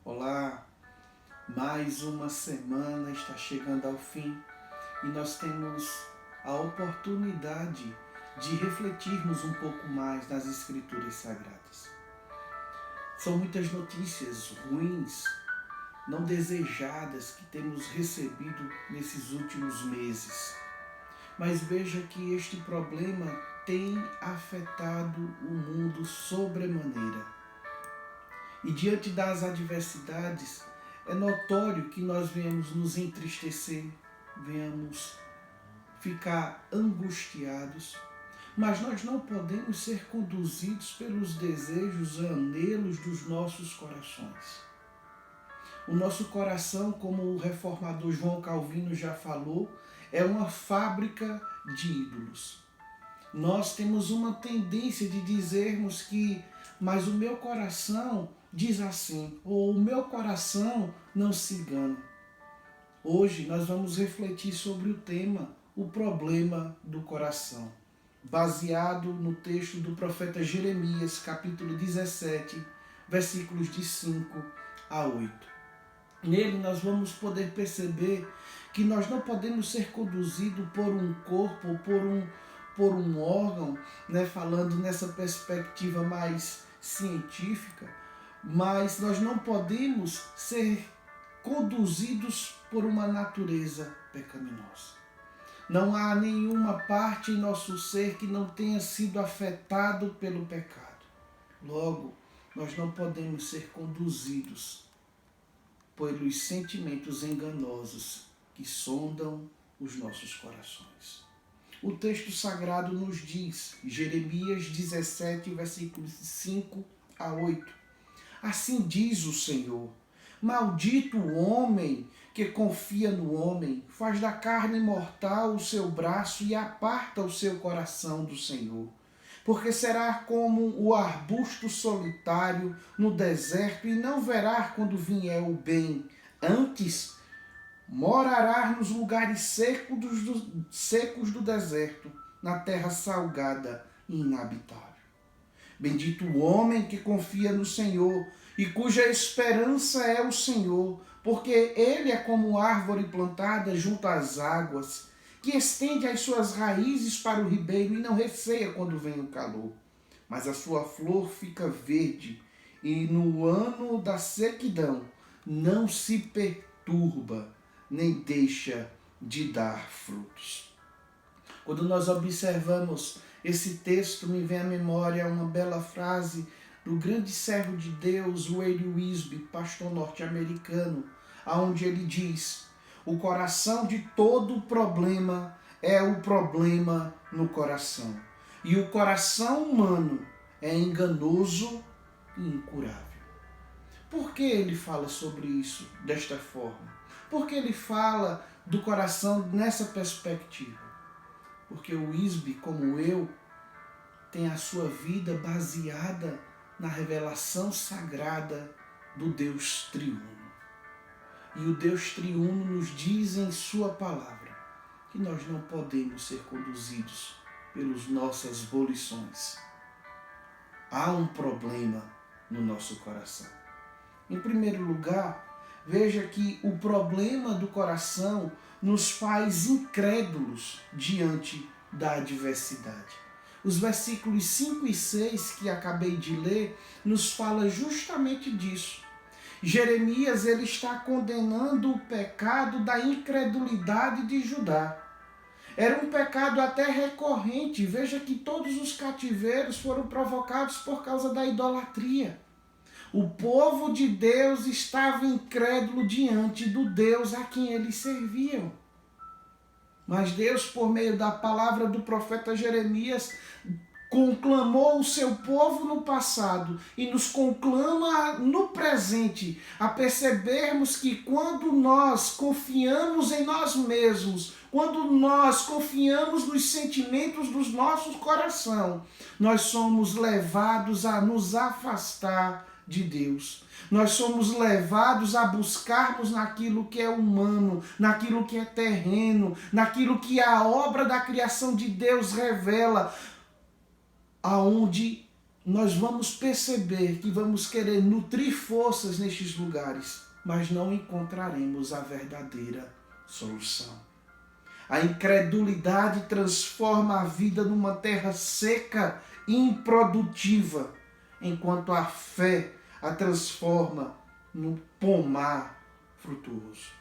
Olá, mais uma semana está chegando ao fim e nós temos a oportunidade de refletirmos um pouco mais nas Escrituras Sagradas. São muitas notícias ruins, não desejadas, que temos recebido nesses últimos meses. Mas veja que este problema tem afetado o mundo sobremaneira. E diante das adversidades, é notório que nós venhamos nos entristecer, venhamos ficar angustiados, mas nós não podemos ser conduzidos pelos desejos e anelos dos nossos corações. O nosso coração, como o reformador João Calvino já falou, é uma fábrica de ídolos. Nós temos uma tendência de dizermos que, mas o meu coração diz assim, ou o meu coração não se engana. Hoje nós vamos refletir sobre o tema, o problema do coração, baseado no texto do profeta Jeremias, capítulo 17, versículos de 5 a 8. Nele nós vamos poder perceber que nós não podemos ser conduzidos por um corpo ou por um órgão, falando nessa perspectiva mais científica, mas nós não podemos ser conduzidos por uma natureza pecaminosa. Não há nenhuma parte em nosso ser que não tenha sido afetado pelo pecado. Logo, nós não podemos ser conduzidos pelos sentimentos enganosos que sondam os nossos corações. O texto sagrado nos diz, Jeremias 17, versículos 5 a 8. Assim diz o Senhor: maldito o homem que confia no homem, faz da carne mortal o seu braço e aparta o seu coração do Senhor. Porque será como o arbusto solitário no deserto e não verá quando vier o bem. Antes, morará nos lugares secos do deserto, na terra salgada e inabitável. Bendito o homem que confia no Senhor e cuja esperança é o Senhor, porque ele é como árvore plantada junto às águas, que estende as suas raízes para o ribeiro e não receia quando vem o calor. Mas a sua flor fica verde e no ano da sequidão não se perturba, nem deixa de dar frutos. Quando nós observamos esse texto, me vem à memória uma bela frase do grande servo de Deus, Wade Wisby, pastor norte-americano, onde ele diz: o coração de todo problema é o problema no coração. E o coração humano é enganoso e incurável. Por que ele fala sobre isso desta forma? Por que ele fala do coração nessa perspectiva? Porque o Wisby, como eu, tem a sua vida baseada na revelação sagrada do Deus triuno. E o Deus triuno nos diz em sua palavra que nós não podemos ser conduzidos pelas nossas volições. Há um problema no nosso coração. Em primeiro lugar, veja que o problema do coração nos faz incrédulos diante da adversidade. Os versículos 5 e 6 que acabei de ler nos fala justamente disso. Jeremias ele está condenando o pecado da incredulidade de Judá. Era um pecado até recorrente. Veja que todos os cativeiros foram provocados por causa da idolatria. O povo de Deus estava incrédulo diante do Deus a quem eles serviam. Mas Deus, por meio da palavra do profeta Jeremias, conclamou o seu povo no passado e nos conclama no presente a percebermos que quando nós confiamos em nós mesmos, quando nós confiamos nos sentimentos dos nossos corações, nós somos levados a nos afastar de Deus. Nós somos levados a buscarmos naquilo que é humano, naquilo que é terreno, naquilo que a obra da criação de Deus revela, aonde nós vamos perceber que vamos querer nutrir forças nestes lugares, mas não encontraremos a verdadeira solução. A incredulidade transforma a vida numa terra seca e improdutiva, enquanto a fé a transforma num pomar frutuoso.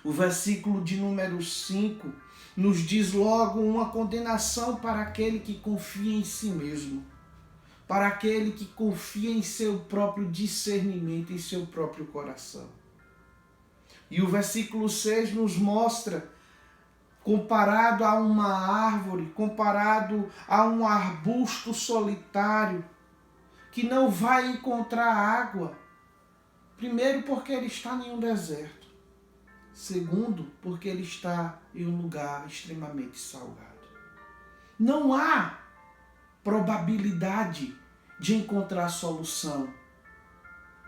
O versículo de número 5 nos diz logo uma condenação para aquele que confia em si mesmo, para aquele que confia em seu próprio discernimento, em seu próprio coração. E o versículo 6 nos mostra, comparado a uma árvore, comparado a um arbusto solitário, que não vai encontrar água. Primeiro, porque ele está em um deserto. Segundo, porque ele está em um lugar extremamente salgado. Não há probabilidade de encontrar solução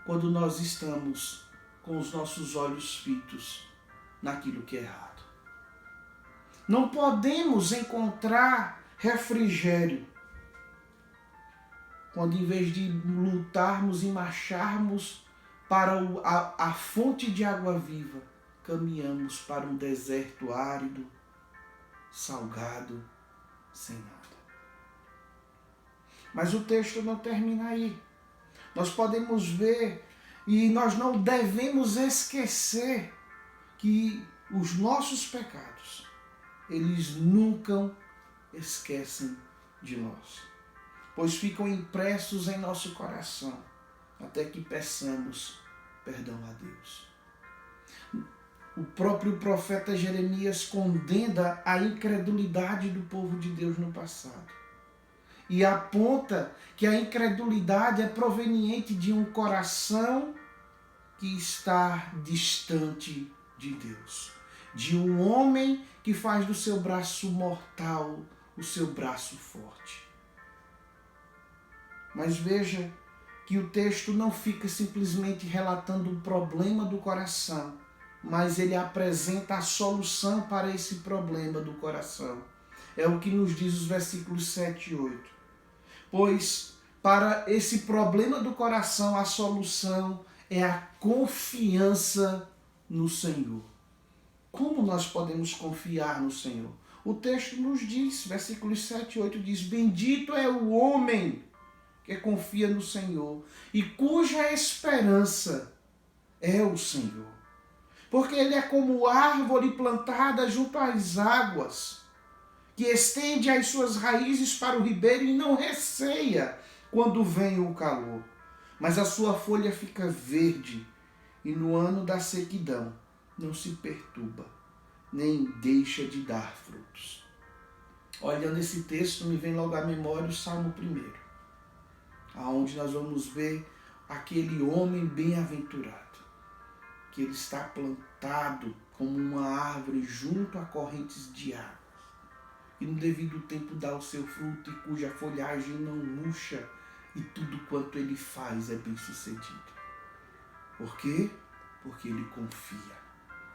quando nós estamos com os nossos olhos fitos naquilo que é errado. Não podemos encontrar refrigério quando, em vez de lutarmos e marcharmos para a fonte de água viva, caminhamos para um deserto árido, salgado, sem nada. Mas o texto não termina aí. Nós podemos ver e nós não devemos esquecer que os nossos pecados, eles nunca esquecem de nós, pois ficam impressos em nosso coração, até que peçamos perdão a Deus. O próprio profeta Jeremias condena a incredulidade do povo de Deus no passado e aponta que a incredulidade é proveniente de um coração que está distante de Deus, de um homem que faz do seu braço mortal o seu braço forte. Mas veja que o texto não fica simplesmente relatando o problema do coração, mas ele apresenta a solução para esse problema do coração. É o que nos diz os versículos 7 e 8. Pois para esse problema do coração, a solução é a confiança no Senhor. Como nós podemos confiar no Senhor? O texto nos diz, versículos 7 e 8 diz: bendito é o homem que confia no Senhor e cuja esperança é o Senhor. Porque ele é como árvore plantada junto às águas, que estende as suas raízes para o ribeiro e não receia quando vem o calor. Mas a sua folha fica verde e no ano da sequidão não se perturba, nem deixa de dar frutos. Olhando esse texto, me vem logo à memória o Salmo 1, aonde nós vamos ver aquele homem bem-aventurado, que ele está plantado como uma árvore junto a correntes de água, e no devido tempo dá o seu fruto e cuja folhagem não murcha, e tudo quanto ele faz é bem sucedido. Por quê? Porque ele confia,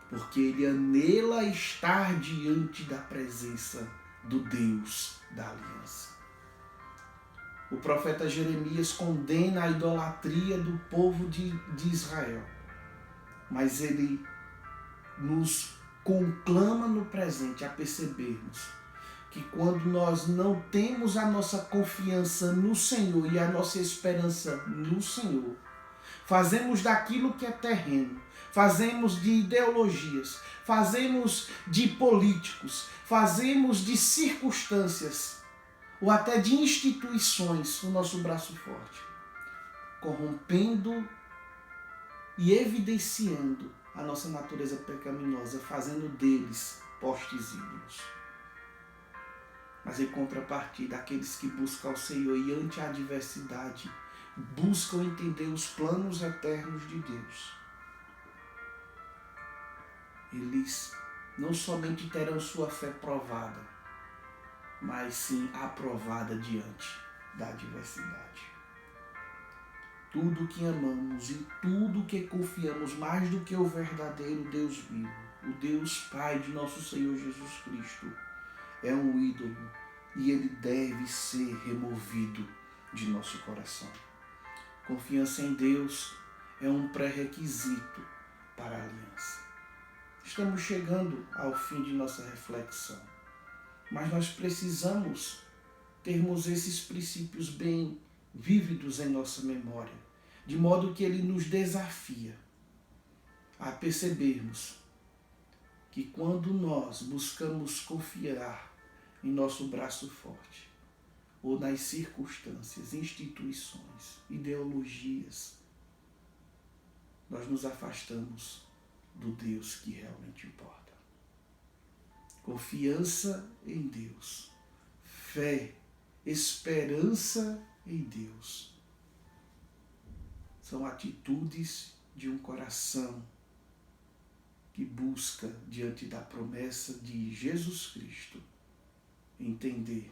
porque ele anela estar diante da presença do Deus da aliança. O profeta Jeremias condena a idolatria do povo de Israel, mas ele nos conclama no presente a percebermos que quando nós não temos a nossa confiança no Senhor e a nossa esperança no Senhor, fazemos daquilo que é terreno, fazemos de ideologias, fazemos de políticos, fazemos de circunstâncias ou até de instituições o nosso braço forte, corrompendo e evidenciando a nossa natureza pecaminosa, fazendo deles postes ídolos. Mas em contrapartida, aqueles que buscam o Senhor e ante a adversidade, buscam entender os planos eternos de Deus, eles não somente terão sua fé provada, mas sim aprovada diante da adversidade. Tudo que amamos e tudo que confiamos mais do que o verdadeiro Deus vivo, o Deus Pai de nosso Senhor Jesus Cristo, é um ídolo e ele deve ser removido de nosso coração. Confiança em Deus é um pré-requisito para a aliança. Estamos chegando ao fim de nossa reflexão, mas nós precisamos termos esses princípios bem vívidos em nossa memória, de modo que ele nos desafia a percebermos que quando nós buscamos confiar em nosso braço forte, ou nas circunstâncias, instituições, ideologias, nós nos afastamos do Deus que realmente importa. Confiança em Deus, fé, esperança em Deus são atitudes de um coração que busca, diante da promessa de Jesus Cristo, entender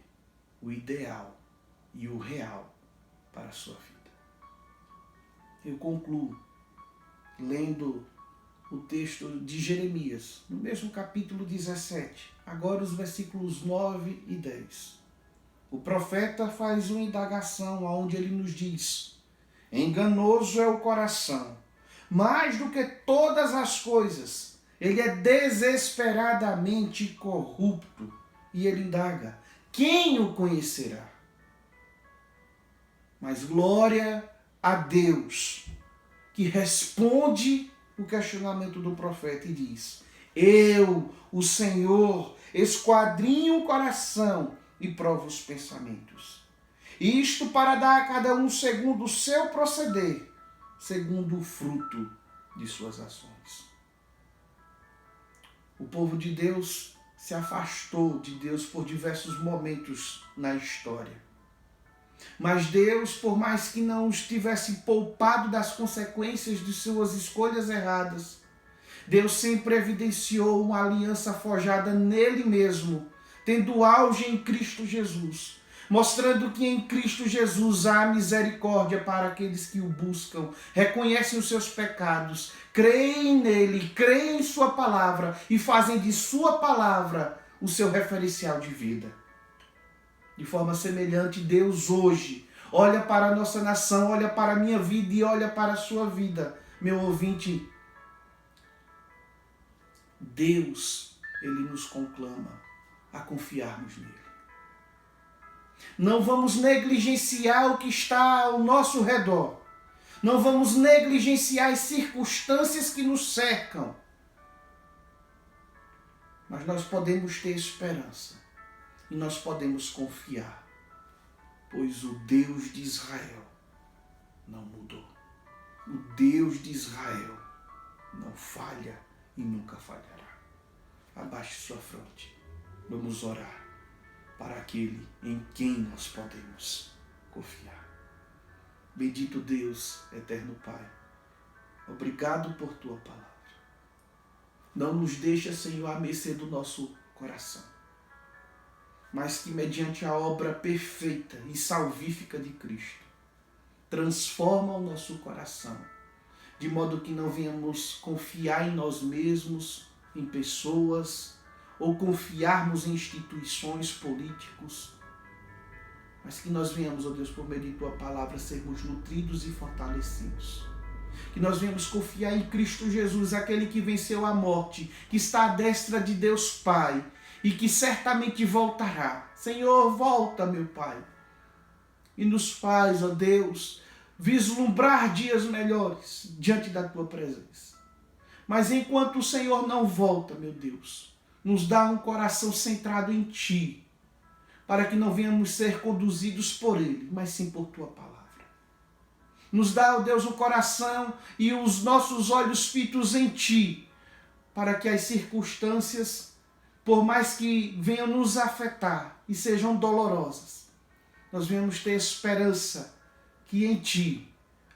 o ideal e o real para a sua vida. Eu concluo lendo o texto de Jeremias, no mesmo capítulo 17, agora os versículos 9 e 10. O profeta faz uma indagação onde ele nos diz: enganoso é o coração, mais do que todas as coisas, ele é desesperadamente corrupto. E ele indaga: quem o conhecerá? Mas glória a Deus, que responde o questionamento do profeta e diz: eu, o Senhor, esquadrinho o coração e provo os pensamentos. Isto para dar a cada um segundo o seu proceder, segundo o fruto de suas ações. O povo de Deus se afastou de Deus por diversos momentos na história. Mas Deus, por mais que não os tivesse poupado das consequências de suas escolhas erradas, Deus sempre evidenciou uma aliança forjada nele mesmo, tendo auge em Cristo Jesus, mostrando que em Cristo Jesus há misericórdia para aqueles que o buscam, reconhecem os seus pecados, creem nele, creem em sua palavra e fazem de sua palavra o seu referencial de vida. De forma semelhante, Deus hoje olha para a nossa nação, olha para a minha vida e olha para a sua vida, meu ouvinte. Deus, ele nos conclama a confiarmos nele. Não vamos negligenciar o que está ao nosso redor. Não vamos negligenciar as circunstâncias que nos cercam. Mas nós podemos ter esperança. E nós podemos confiar. Pois o Deus de Israel não mudou. O Deus de Israel não falha e nunca falhará. Abaixe sua fronte. Vamos orar para aquele em quem nós podemos confiar. Bendito Deus, eterno Pai, obrigado por tua palavra. Não nos deixa, Senhor, à mercê do nosso coração, mas que mediante a obra perfeita e salvífica de Cristo, transforma o nosso coração, de modo que não venhamos confiar em nós mesmos, em pessoas, ou confiarmos em instituições políticos, mas que nós venhamos, ó Deus, por meio de tua palavra, sermos nutridos e fortalecidos. Que nós venhamos confiar em Cristo Jesus, aquele que venceu a morte, que está à destra de Deus Pai e que certamente voltará. Senhor, volta, meu Pai, e nos faz, ó Deus, vislumbrar dias melhores diante da tua presença. Mas enquanto o Senhor não volta, meu Deus, nos dá um coração centrado em Ti, para que não venhamos ser conduzidos por Ele, mas sim por Tua palavra. Nos dá, ó Deus, o coração e os nossos olhos fitos em Ti, para que as circunstâncias, por mais que venham nos afetar e sejam dolorosas, nós venhamos ter esperança que em Ti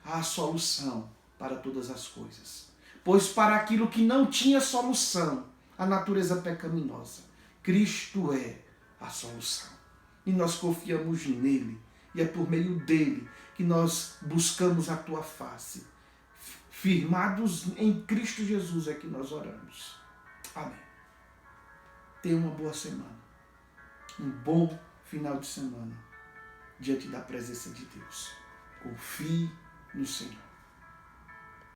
há a solução para todas as coisas. Pois para aquilo que não tinha solução, a natureza pecaminosa, Cristo é a solução. E nós confiamos nele, e é por meio dele que nós buscamos a tua face. Firmados em Cristo Jesus é que nós oramos. Amém. Tenha uma boa semana, um bom final de semana. diante da presença de Deus. Confie no Senhor.